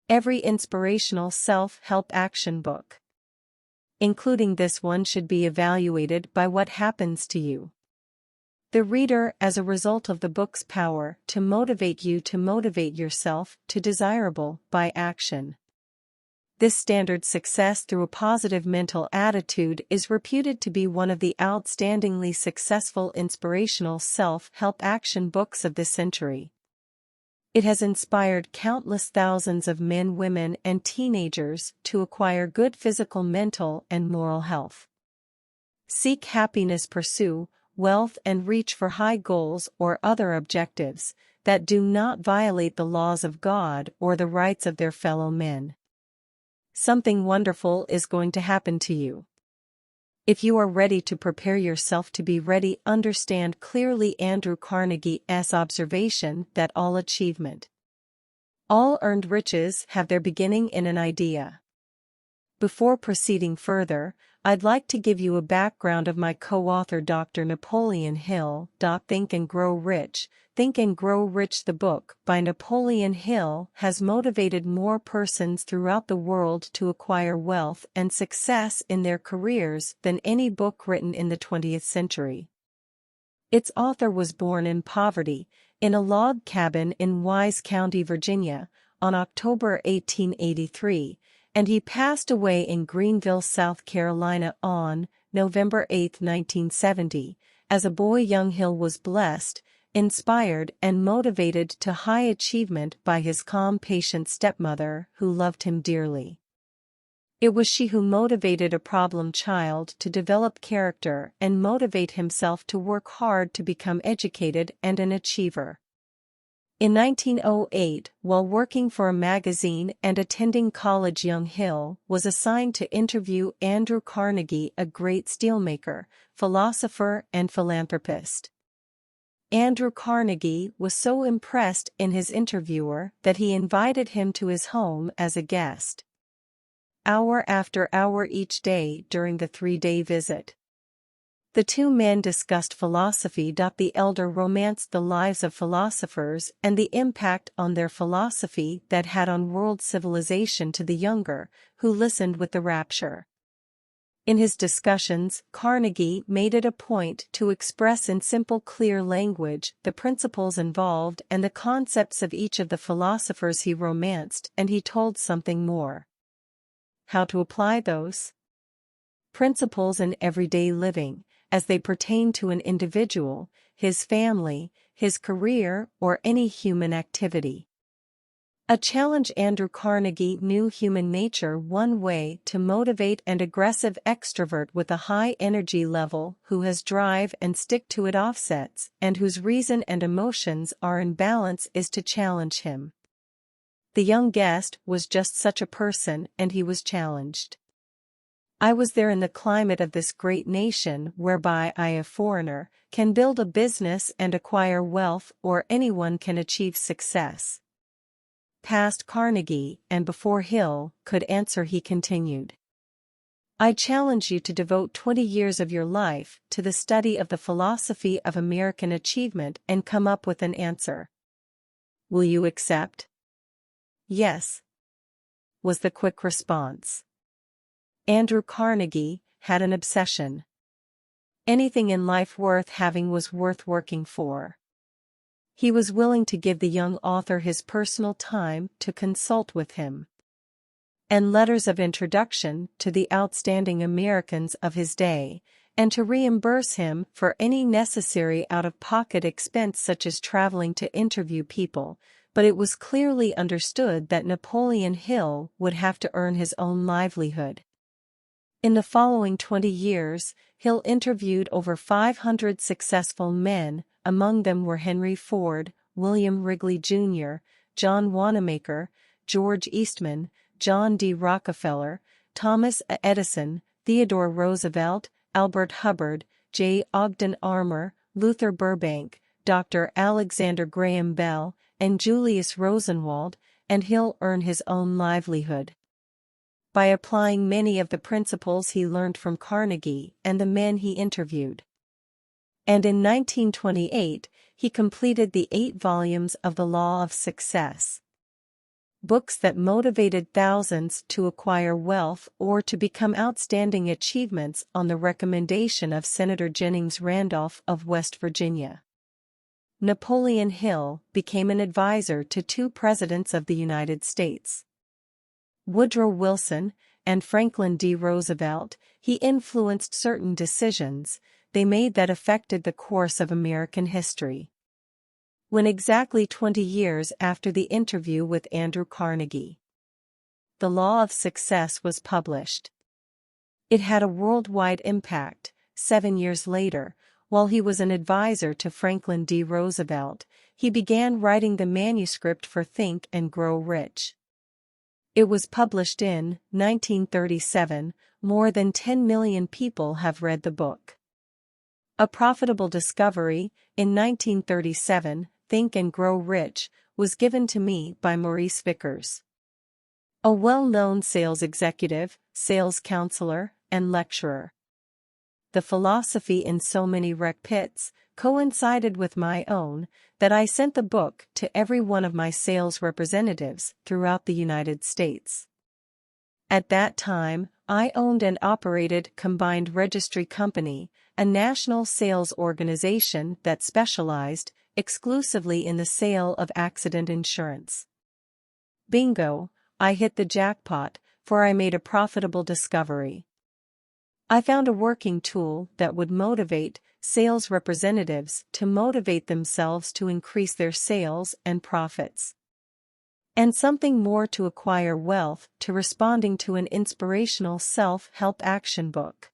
Every inspirational self-help action book, including this one, should be evaluated by what happens to you, the reader, as a result of the book's power to motivate you to motivate yourself to desirable by action. This standard success through a positive mental attitude is reputed to be one of the outstandingly successful inspirational self-help action books of this century. It has inspired countless thousands of men, women, and teenagers to acquire good physical, mental, and moral health. Seek happiness, pursue wealth, and reach for high goals or other objectives that do not violate the laws of God or the rights of their fellow men. Something wonderful is going to happen to you. If you are ready to prepare yourself to be ready, understand clearly Andrew Carnegie's observation that all achievement, all earned riches have their beginning in an idea. Before proceeding further, I'd like to give you a background of my co-author, Dr. Napoleon Hill. Think and Grow Rich. Think and Grow Rich, the book by Napoleon Hill, has motivated more persons throughout the world to acquire wealth and success in their careers than any book written in the 20th century. Its author was born in poverty, in a log cabin in Wise County, Virginia, on October 1883, and he passed away in Greenville, South Carolina on November 8, 1970. As a boy, young Hill was blessed, inspired, and motivated to high achievement by his calm, patient stepmother who loved him dearly. It was she who motivated a problem child to develop character and motivate himself to work hard to become educated and an achiever. In 1908, while working for a magazine and attending college, young Hill was assigned to interview Andrew Carnegie, a great steelmaker, philosopher, and philanthropist. Andrew Carnegie was so impressed in his interviewer that he invited him to his home as a guest, hour after hour each day during the 3-day visit. The two men discussed philosophy. The elder romanced the lives of philosophers and the impact on their philosophy that had on world civilization to the younger, who listened with the rapture. In his discussions, Carnegie made it a point to express in simple, clear language the principles involved and the concepts of each of the philosophers he romanced, and he told something more: how to apply those principles in everyday living, as they pertain to an individual, his family, his career, or any human activity. A challenge. Andrew Carnegie knew human nature one way to motivate an aggressive extrovert with a high energy level who has drive and stick-to-it offsets and whose reason and emotions are in balance is to challenge him. The young guest was just such a person, and he was challenged. I was there in the climate of this great nation whereby I, a foreigner, can build a business and acquire wealth, or anyone can achieve success. Past Carnegie and before Hill could answer, he continued. I challenge you to devote 20 years of your life to the study of the philosophy of American achievement and come up with an answer. Will you accept? Yes, was the quick response. Andrew Carnegie had an obsession. Anything in life worth having was worth working for. He was willing to give the young author his personal time to consult with him, and letters of introduction to the outstanding Americans of his day, and to reimburse him for any necessary out-of-pocket expense such as traveling to interview people, but it was clearly understood that Napoleon Hill would have to earn his own livelihood. In the following 20 years, Hill interviewed over 500 successful men. Among them were Henry Ford, William Wrigley Jr., John Wanamaker, George Eastman, John D. Rockefeller, Thomas Edison, Theodore Roosevelt, Albert Hubbard, J. Ogden Armour, Luther Burbank, Dr. Alexander Graham Bell, and Julius Rosenwald, and Hill earned his own livelihood by applying many of the principles he learned from Carnegie and the men he interviewed. And in 1928, he completed the 8 volumes of The Law of Success. Books that motivated thousands to acquire wealth or to become outstanding achievements on the recommendation of Senator Jennings Randolph of West Virginia. Napoleon Hill became an advisor to two presidents of the United States, Woodrow Wilson and Franklin D. Roosevelt. He influenced certain decisions they made that affected the course of American history. When exactly 20 years after the interview with Andrew Carnegie, The Law of Success was published. It had a worldwide impact. 7 years later, while he was an advisor to Franklin D. Roosevelt, he began writing the manuscript for Think and Grow Rich. It was published in 1937. More than 10 million people have read the book. A profitable discovery. In 1937, Think and Grow Rich was given to me by Maurice Vickers, a well-known sales executive, sales counselor, and lecturer. The philosophy in so many rec pits coincided with my own that I sent the book to every one of my sales representatives throughout the United States. At that time, I owned and operated Combined Registry Company, a national sales organization that specialized exclusively in the sale of accident insurance. Bingo, I hit the jackpot, for I made a profitable discovery. I found a working tool that would motivate sales representatives to motivate themselves to increase their sales and profits. And something more to acquire wealth to responding to an inspirational self-help action book.